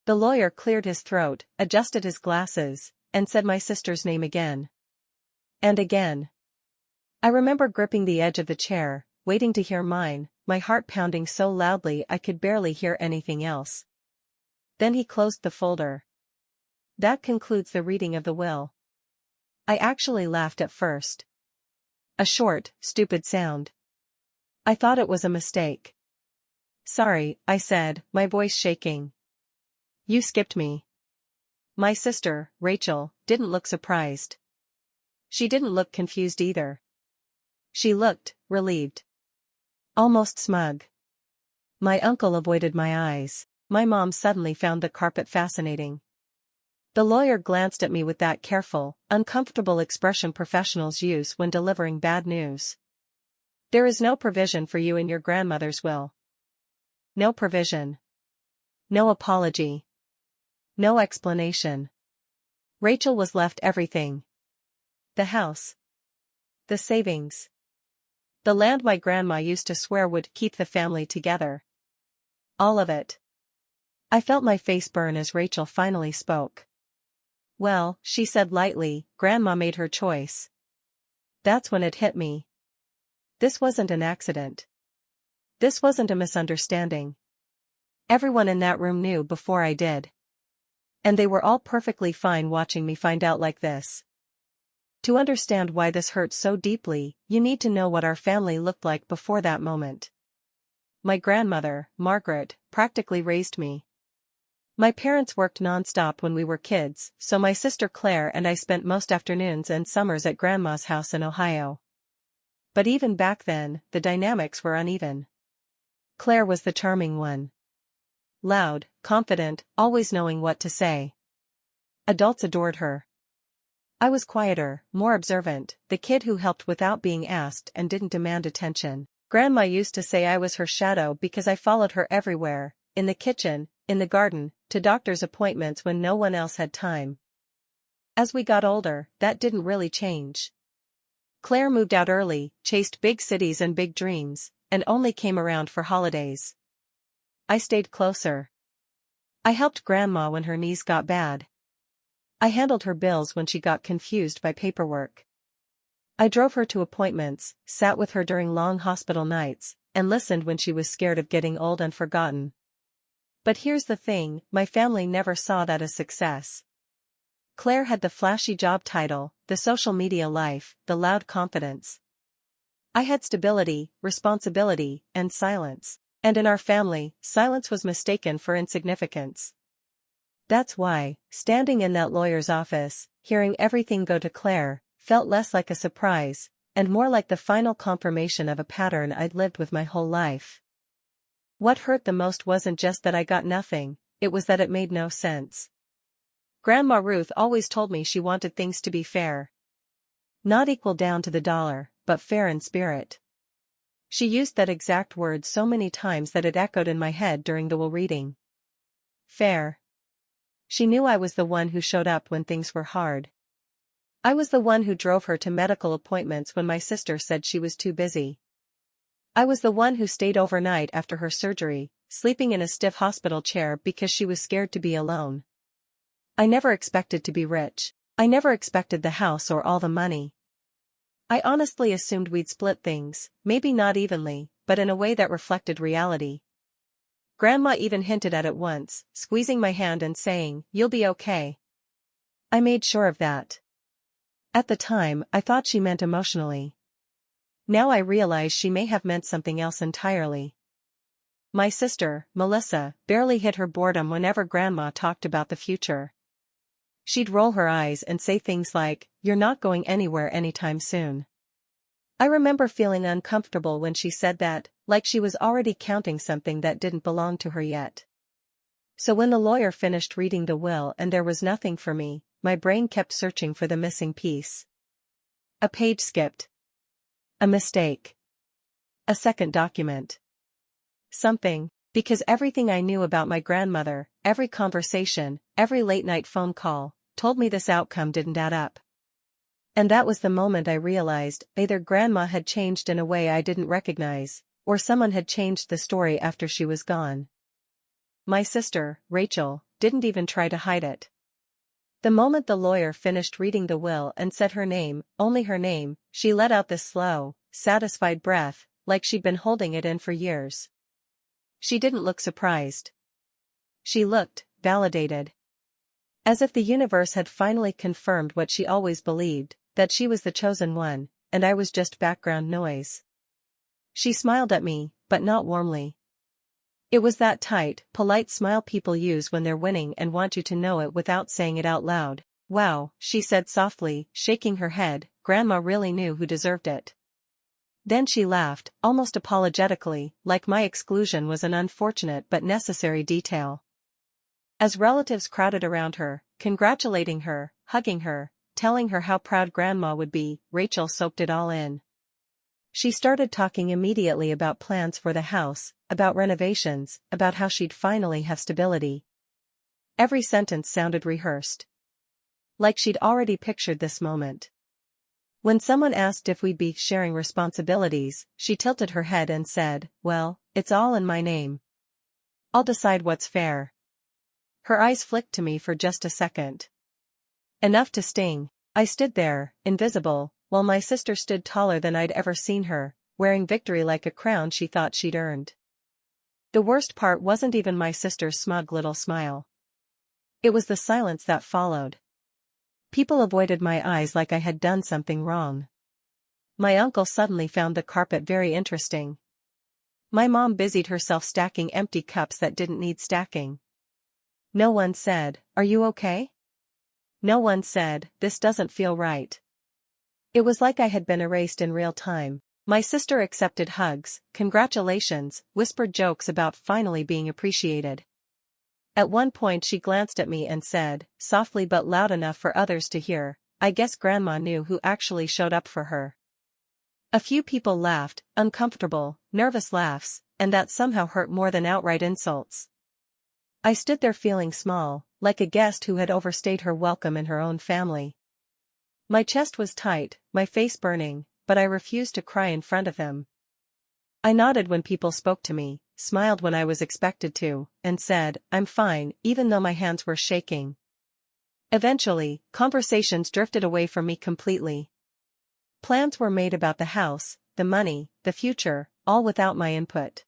The lawyer cleared his throat, adjusted his glasses, and said my sister's name again. And again. I remember gripping the edge of the chair, waiting to hear mine, my heart pounding so loudly I could barely hear anything else. Then he closed the folder. That concludes the reading of the will. I actually laughed at first. A short, stupid sound. I thought it was a mistake. Sorry, I said, my voice shaking. You skipped me. My sister, Rachel, didn't look surprised. She didn't look confused either. She looked relieved. Almost smug. My uncle avoided my eyes. My mom suddenly found the carpet fascinating. The lawyer glanced at me with that careful, uncomfortable expression professionals use when delivering bad news. There is no provision for you in your grandmother's will. No provision. No apology. No explanation. Rachel was left everything. The house. The savings. The land my grandma used to swear would keep the family together. All of it. I felt my face burn as Rachel finally spoke. Well, she said lightly, Grandma made her choice. That's when it hit me. This wasn't an accident. This wasn't a misunderstanding. Everyone in that room knew before I did. And they were all perfectly fine watching me find out like this. To understand why this hurt so deeply, you need to know what our family looked like before that moment. My grandmother, Margaret, practically raised me. My parents worked non-stop when we were kids, so my sister Claire and I spent most afternoons and summers at Grandma's house in Ohio. But even back then, the dynamics were uneven. Claire was the charming one. Loud, confident, always knowing what to say. Adults adored her. I was quieter, more observant, the kid who helped without being asked and didn't demand attention. Grandma used to say I was her shadow because I followed her everywhere, in the kitchen, in the garden, to doctor's appointments when no one else had time. As we got older, that didn't really change. Claire moved out early, chased big cities and big dreams, and only came around for holidays. I stayed closer. I helped Grandma when her knees got bad. I handled her bills when she got confused by paperwork. I drove her to appointments, sat with her during long hospital nights, and listened when she was scared of getting old and forgotten. But here's the thing, my family never saw that as success. Claire had the flashy job title, the social media life, the loud confidence. I had stability, responsibility, and silence. And in our family, silence was mistaken for insignificance. That's why, standing in that lawyer's office, hearing everything go to Claire, felt less like a surprise, and more like the final confirmation of a pattern I'd lived with my whole life. What hurt the most wasn't just that I got nothing, it was that it made no sense. Grandma Ruth always told me she wanted things to be fair. Not equal down to the dollar, but fair in spirit. She used that exact word so many times that it echoed in my head during the will reading. Fair. She knew I was the one who showed up when things were hard. I was the one who drove her to medical appointments when my sister said she was too busy. I was the one who stayed overnight after her surgery, sleeping in a stiff hospital chair because she was scared to be alone. I never expected to be rich. I never expected the house or all the money. I honestly assumed we'd split things, maybe not evenly, but in a way that reflected reality. Grandma even hinted at it once, squeezing my hand and saying, "You'll be okay." I made sure of that. At the time, I thought she meant emotionally. Now I realize she may have meant something else entirely. My sister, Melissa, barely hid her boredom whenever Grandma talked about the future. She'd roll her eyes and say things like, "You're not going anywhere anytime soon." I remember feeling uncomfortable when she said that, like she was already counting something that didn't belong to her yet. So when the lawyer finished reading the will and there was nothing for me, my brain kept searching for the missing piece. A page skipped. A mistake. A second document. Something, because everything I knew about my grandmother, every conversation, every late-night phone call, told me this outcome didn't add up. And that was the moment I realized either Grandma had changed in a way I didn't recognize, or someone had changed the story after she was gone. My sister, Rachel, didn't even try to hide it. The moment the lawyer finished reading the will and said her name, only her name, she let out this slow, satisfied breath, like she'd been holding it in for years. She didn't look surprised. She looked validated. As if the universe had finally confirmed what she always believed, that she was the chosen one, and I was just background noise. She smiled at me, but not warmly. It was that tight, polite smile people use when they're winning and want you to know it without saying it out loud. "Wow," she said softly, shaking her head, "Grandma really knew who deserved it." Then she laughed, almost apologetically, like my exclusion was an unfortunate but necessary detail. As relatives crowded around her, congratulating her, hugging her, telling her how proud Grandma would be, Rachel soaked it all in. She started talking immediately about plans for the house, about renovations, about how she'd finally have stability. Every sentence sounded rehearsed. Like she'd already pictured this moment. When someone asked if we'd be sharing responsibilities, she tilted her head and said, "Well, it's all in my name. I'll decide what's fair." Her eyes flicked to me for just a second. Enough to sting. I stood there, invisible, while my sister stood taller than I'd ever seen her, wearing victory like a crown she thought she'd earned. The worst part wasn't even my sister's smug little smile. It was the silence that followed. People avoided my eyes like I had done something wrong. My uncle suddenly found the carpet very interesting. My mom busied herself stacking empty cups that didn't need stacking. No one said, "Are you okay?" No one said, "This doesn't feel right." It was like I had been erased in real time. My sister accepted hugs, congratulations, whispered jokes about finally being appreciated. At one point she glanced at me and said, softly but loud enough for others to hear, "I guess Grandma knew who actually showed up for her." A few people laughed, uncomfortable, nervous laughs, and that somehow hurt more than outright insults. I stood there feeling small, like a guest who had overstayed her welcome in her own family. My chest was tight, my face burning, but I refused to cry in front of them. I nodded when people spoke to me, smiled when I was expected to, and said, "I'm fine," even though my hands were shaking. Eventually, conversations drifted away from me completely. Plans were made about the house, the money, the future, all without my input.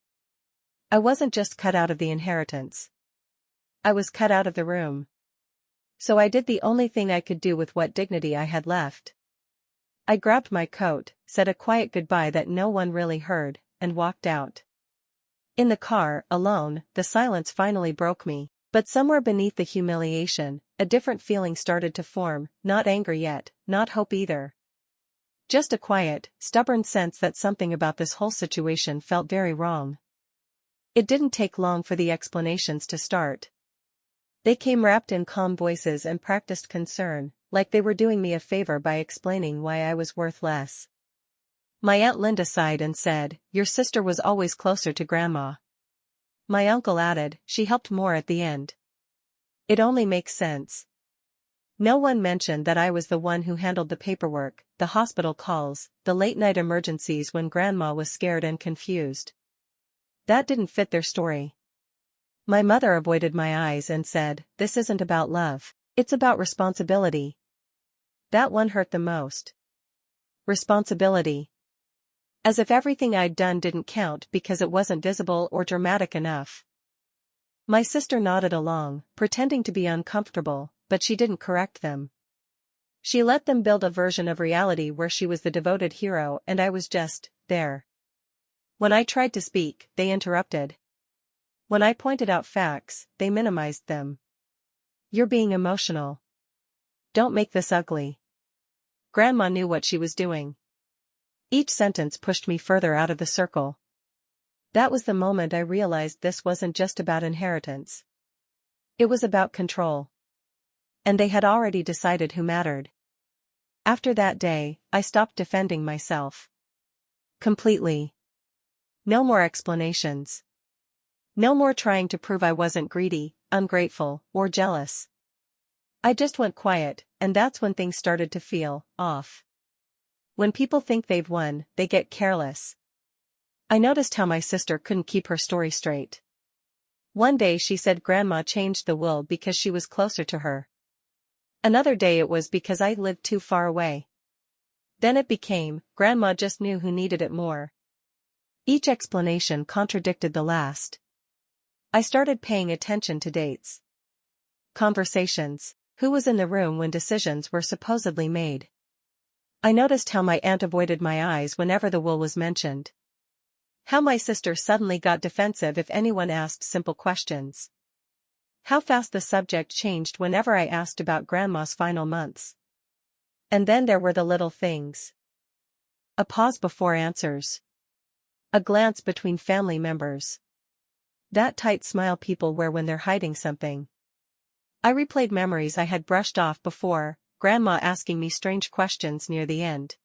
I wasn't just cut out of the inheritance. I was cut out of the room. So I did the only thing I could do with what dignity I had left. I grabbed my coat, said a quiet goodbye that no one really heard, and walked out. In the car, alone, the silence finally broke me, but somewhere beneath the humiliation, a different feeling started to form, not anger yet, not hope either. Just a quiet, stubborn sense that something about this whole situation felt very wrong. It didn't take long for the explanations to start. They came wrapped in calm voices and practiced concern, like they were doing me a favor by explaining why I was worth less. My Aunt Linda sighed and said, "Your sister was always closer to Grandma." My uncle added, "She helped more at the end." It only makes sense. No one mentioned that I was the one who handled the paperwork, the hospital calls, the late-night emergencies when Grandma was scared and confused. That didn't fit their story. My mother avoided my eyes and said, "This isn't about love. It's about responsibility." That one hurt the most. Responsibility. As if everything I'd done didn't count because it wasn't visible or dramatic enough. My sister nodded along, pretending to be uncomfortable, but she didn't correct them. She let them build a version of reality where she was the devoted hero and I was just there. When I tried to speak, they interrupted. When I pointed out facts, they minimized them. "You're being emotional. Don't make this ugly." Grandma knew what she was doing. Each sentence pushed me further out of the circle. That was the moment I realized this wasn't just about inheritance. It was about control. And they had already decided who mattered. After that day, I stopped defending myself. Completely. No more explanations. No more trying to prove I wasn't greedy, ungrateful, or jealous. I just went quiet, and that's when things started to feel off. When people think they've won, they get careless. I noticed how my sister couldn't keep her story straight. One day she said Grandma changed the will because she was closer to her. Another day it was because I lived too far away. Then it became, Grandma just knew who needed it more. Each explanation contradicted the last. I started paying attention to dates. Conversations. Who was in the room when decisions were supposedly made? I noticed how my aunt avoided my eyes whenever the will was mentioned. How my sister suddenly got defensive if anyone asked simple questions. How fast the subject changed whenever I asked about Grandma's final months. And then there were the little things. A pause before answers. A glance between family members. That tight smile people wear when they're hiding something. I replayed memories I had brushed off before, Grandma asking me strange questions near the end.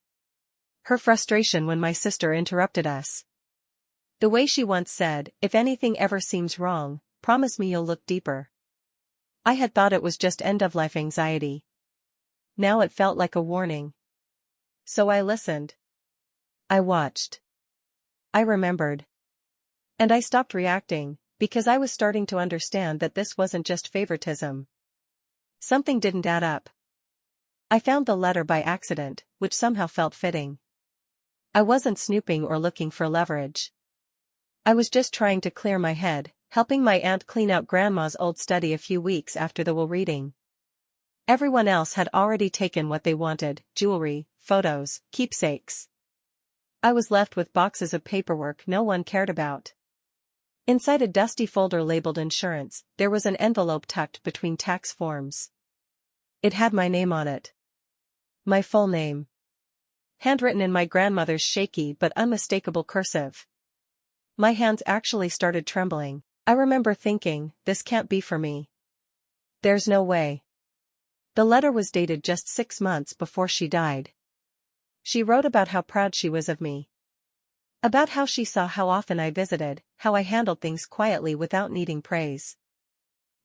Her frustration when my sister interrupted us. The way she once said, "If anything ever seems wrong, promise me you'll look deeper." I had thought it was just end-of-life anxiety. Now it felt like a warning. So I listened. I watched. I remembered. And I stopped reacting, because I was starting to understand that this wasn't just favoritism. Something didn't add up. I found the letter by accident, which somehow felt fitting. I wasn't snooping or looking for leverage. I was just trying to clear my head, helping my aunt clean out Grandma's old study a few weeks after the will reading. Everyone else had already taken what they wanted, jewelry, photos, keepsakes. I was left with boxes of paperwork no one cared about. Inside a dusty folder labeled insurance, there was an envelope tucked between tax forms. It had my name on it. My full name. Handwritten in my grandmother's shaky but unmistakable cursive. My hands actually started trembling. I remember thinking, this can't be for me. There's no way. The letter was dated just 6 months before she died. She wrote about how proud she was of me. About how she saw how often I visited, how I handled things quietly without needing praise.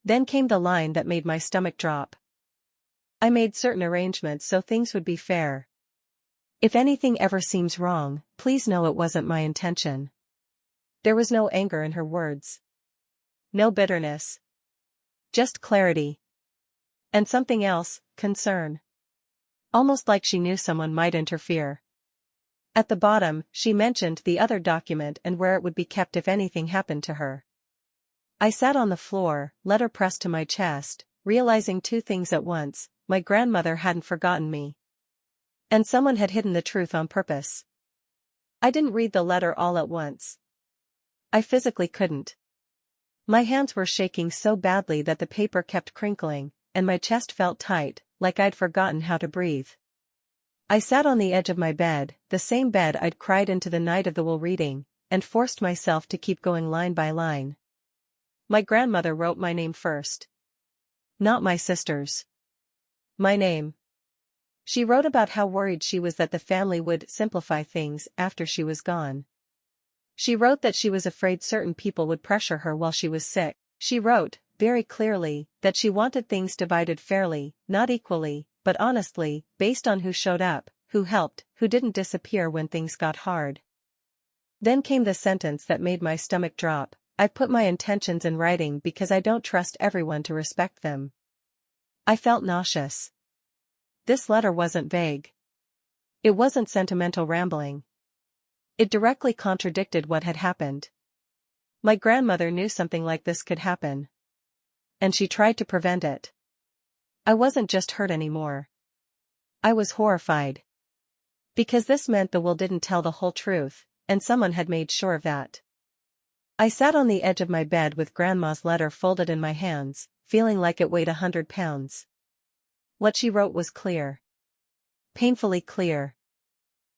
Then came the line that made my stomach drop. I made certain arrangements so things would be fair. If anything ever seems wrong, please know it wasn't my intention. There was no anger in her words. No bitterness. Just clarity. And something else, concern. Almost like she knew someone might interfere. At the bottom, she mentioned the other document and where it would be kept if anything happened to her. I sat on the floor, letter pressed to my chest, realizing 2 things at once: my grandmother hadn't forgotten me. And someone had hidden the truth on purpose. I didn't read the letter all at once. I physically couldn't. My hands were shaking so badly that the paper kept crinkling, and my chest felt tight, like I'd forgotten how to breathe. I sat on the edge of my bed, the same bed I'd cried into the night of the will reading, and forced myself to keep going line by line. My grandmother wrote my name first. Not my sister's. My name. She wrote about how worried she was that the family would simplify things after she was gone. She wrote that she was afraid certain people would pressure her while she was sick. She wrote, very clearly, that she wanted things divided fairly, not equally, but honestly, based on who showed up, who helped, who didn't disappear when things got hard. Then came the sentence that made my stomach drop: "I've put my intentions in writing because I don't trust everyone to respect them." I felt nauseous. This letter wasn't vague. It wasn't sentimental rambling. It directly contradicted what had happened. My grandmother knew something like this could happen. And she tried to prevent it. I wasn't just hurt anymore. I was horrified. Because this meant the will didn't tell the whole truth, and someone had made sure of that. I sat on the edge of my bed with Grandma's letter folded in my hands, feeling like it weighed 100 pounds. What she wrote was clear. Painfully clear.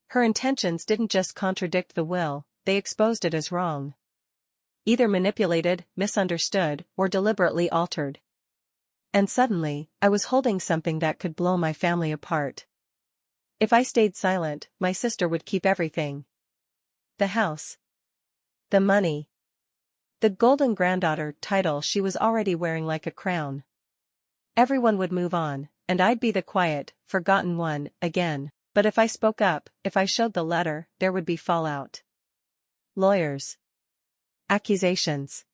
Her intentions didn't just contradict the will, they exposed it as wrong. Either manipulated, misunderstood, or deliberately altered. And suddenly, I was holding something that could blow my family apart. If I stayed silent, my sister would keep everything. The house. The money. The golden granddaughter title she was already wearing like a crown. Everyone would move on, and I'd be the quiet, forgotten one, again. But if I spoke up, if I showed the letter, there would be fallout. Lawyers. Accusations.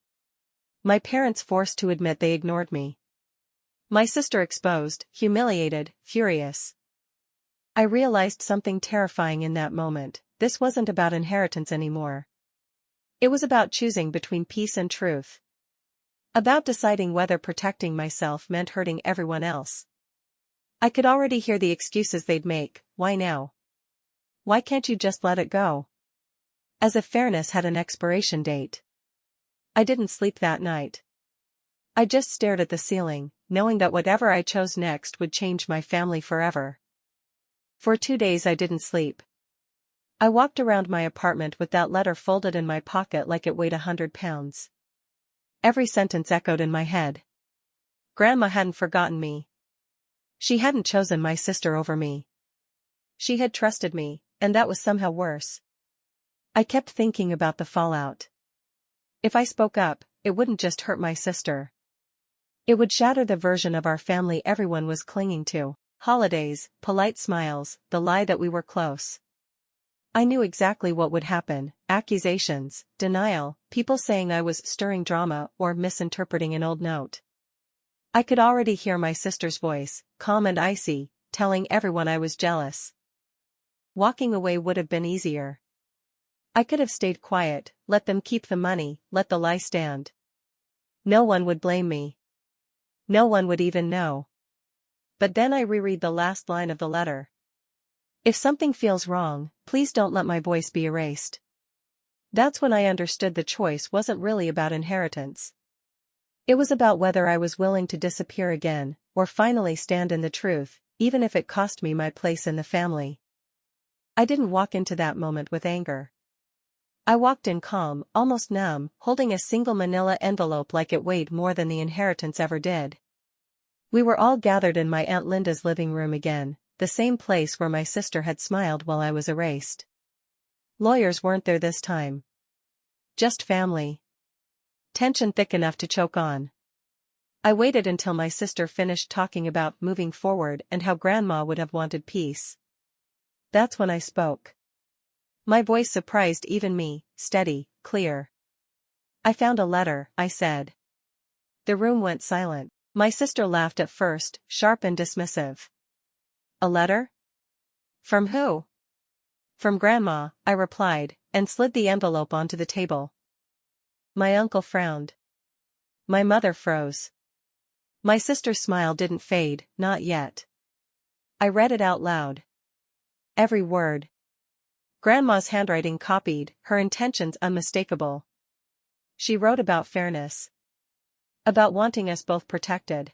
My parents forced to admit they ignored me. My sister exposed, humiliated, furious. I realized something terrifying in that moment. This wasn't about inheritance anymore. It was about choosing between peace and truth. About deciding whether protecting myself meant hurting everyone else. I could already hear the excuses they'd make. Why now? Why can't you just let it go? As if fairness had an expiration date. I didn't sleep that night. I just stared at the ceiling, knowing that whatever I chose next would change my family forever. For 2 days I didn't sleep. I walked around my apartment with that letter folded in my pocket like it weighed 100 pounds. Every sentence echoed in my head. Grandma hadn't forgotten me. She hadn't chosen my sister over me. She had trusted me, and that was somehow worse. I kept thinking about the fallout. If I spoke up, it wouldn't just hurt my sister. It would shatter the version of our family everyone was clinging to. Holidays, polite smiles, the lie that we were close. I knew exactly what would happen: accusations, denial, people saying I was stirring drama or misinterpreting an old note. I could already hear my sister's voice, calm and icy, telling everyone I was jealous. Walking away would have been easier. I could have stayed quiet, let them keep the money, let the lie stand. No one would blame me. No one would even know. But then I reread the last line of the letter. If something feels wrong, please don't let my voice be erased. That's when I understood the choice wasn't really about inheritance. It was about whether I was willing to disappear again, or finally stand in the truth, even if it cost me my place in the family. I didn't walk into that moment with anger. I walked in calm, almost numb, holding a single manila envelope like it weighed more than the inheritance ever did. We were all gathered in my Aunt Linda's living room again, the same place where my sister had smiled while I was erased. Lawyers weren't there this time. Just family. Tension thick enough to choke on. I waited until my sister finished talking about moving forward and how Grandma would have wanted peace. That's when I spoke. My voice surprised even me, steady, clear. I found a letter, I said. The room went silent. My sister laughed at first, sharp and dismissive. A letter? From who? From Grandma, I replied, and slid the envelope onto the table. My uncle frowned. My mother froze. My sister's smile didn't fade, not yet. I read it out loud. Every word. Grandma's handwriting copied, her intentions unmistakable. She wrote about fairness. About wanting us both protected.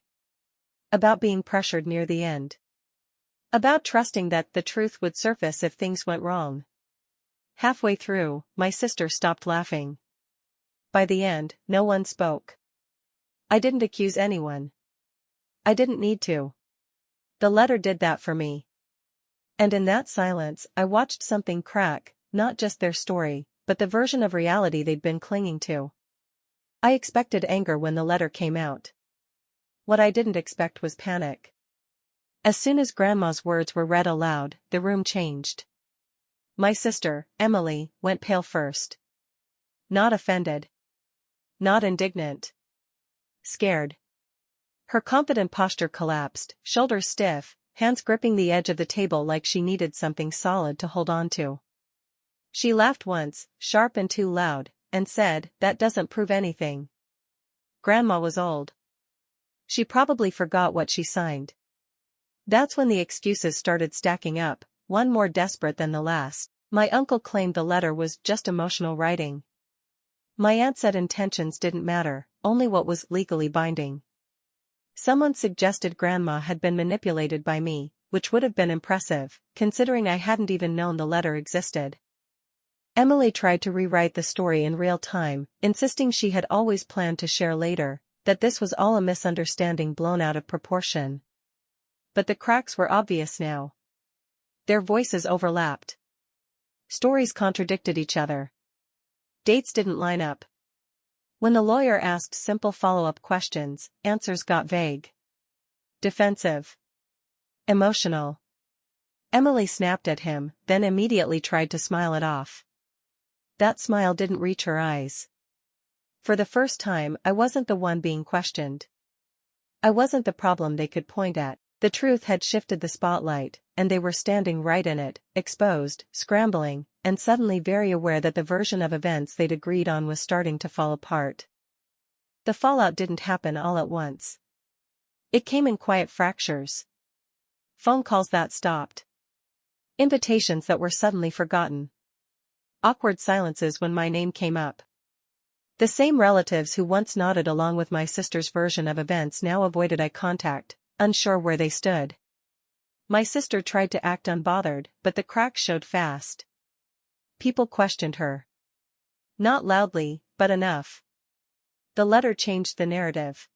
About being pressured near the end. About trusting that the truth would surface if things went wrong. Halfway through, my sister stopped laughing. By the end, no one spoke. I didn't accuse anyone. I didn't need to. The letter did that for me. And in that silence, I watched something crack, not just their story, but the version of reality they'd been clinging to. I expected anger when the letter came out. What I didn't expect was panic. As soon as Grandma's words were read aloud, the room changed. My sister, Emily, went pale first. Not offended. Not indignant. Scared. Her confident posture collapsed, shoulders stiff, hands gripping the edge of the table like she needed something solid to hold on to. She laughed once, sharp and too loud, and said, "That doesn't prove anything." Grandma was old. She probably forgot what she signed. That's when the excuses started stacking up, one more desperate than the last. My uncle claimed the letter was just emotional writing. My aunt said intentions didn't matter, only what was legally binding. Someone suggested Grandma had been manipulated by me, which would have been impressive, considering I hadn't even known the letter existed. Emily tried to rewrite the story in real time, insisting she had always planned to share later, that this was all a misunderstanding blown out of proportion. But the cracks were obvious now. Their voices overlapped. Stories contradicted each other. Dates didn't line up. When the lawyer asked simple follow-up questions, answers got vague. Defensive. Emotional. Emily snapped at him, then immediately tried to smile it off. That smile didn't reach her eyes. For the first time, I wasn't the one being questioned. I wasn't the problem they could point at. The truth had shifted the spotlight, and they were standing right in it, exposed, scrambling, and suddenly very aware that the version of events they'd agreed on was starting to fall apart. The fallout didn't happen all at once. It came in quiet fractures. Phone calls that stopped. Invitations that were suddenly forgotten. Awkward silences when my name came up. The same relatives who once nodded along with my sister's version of events now avoided eye contact, unsure where they stood. My sister tried to act unbothered, but the cracks showed fast. People questioned her. Not loudly, but enough. The letter changed the narrative.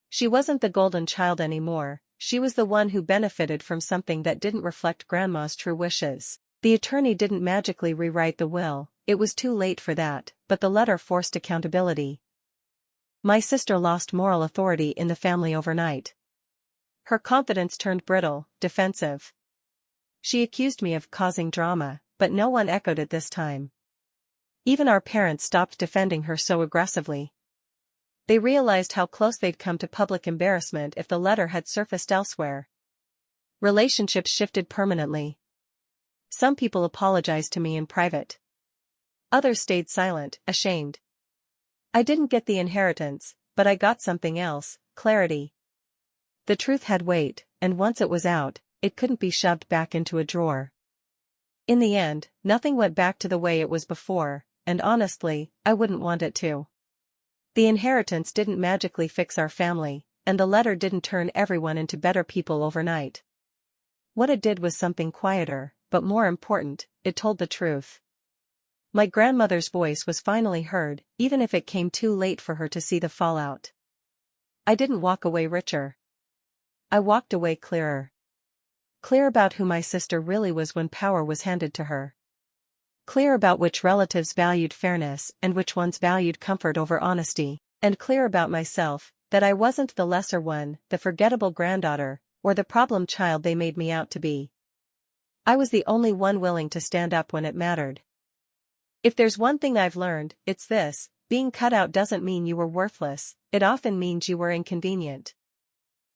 She wasn't the golden child anymore, she was the one who benefited from something that didn't reflect Grandma's true wishes. The attorney didn't magically rewrite the will, it was too late for that, but the letter forced accountability. My sister lost moral authority in the family overnight. Her confidence turned brittle, defensive. She accused me of causing drama, but no one echoed it this time. Even our parents stopped defending her so aggressively. They realized how close they'd come to public embarrassment if the letter had surfaced elsewhere. Relationships shifted permanently. Some people apologized to me in private. Others stayed silent, ashamed. I didn't get the inheritance, but I got something else, clarity. The truth had weight, and once it was out, it couldn't be shoved back into a drawer. In the end, nothing went back to the way it was before, and honestly, I wouldn't want it to. The inheritance didn't magically fix our family, and the letter didn't turn everyone into better people overnight. What it did was something quieter, but more important, it told the truth. My grandmother's voice was finally heard, even if it came too late for her to see the fallout. I didn't walk away richer. I walked away clearer. Clear about who my sister really was when power was handed to her. Clear about which relatives valued fairness and which ones valued comfort over honesty, and clear about myself, that I wasn't the lesser one, the forgettable granddaughter, or the problem child they made me out to be. I was the only one willing to stand up when it mattered. If there's one thing I've learned, it's this: being cut out doesn't mean you were worthless, it often means you were inconvenient.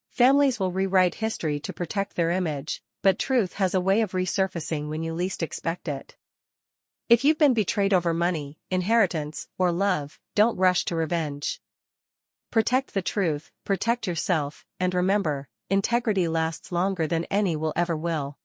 Families will rewrite history to protect their image, but truth has a way of resurfacing when you least expect it. If you've been betrayed over money, inheritance, or love, don't rush to revenge. Protect the truth, protect yourself, and remember, integrity lasts longer than any will ever will.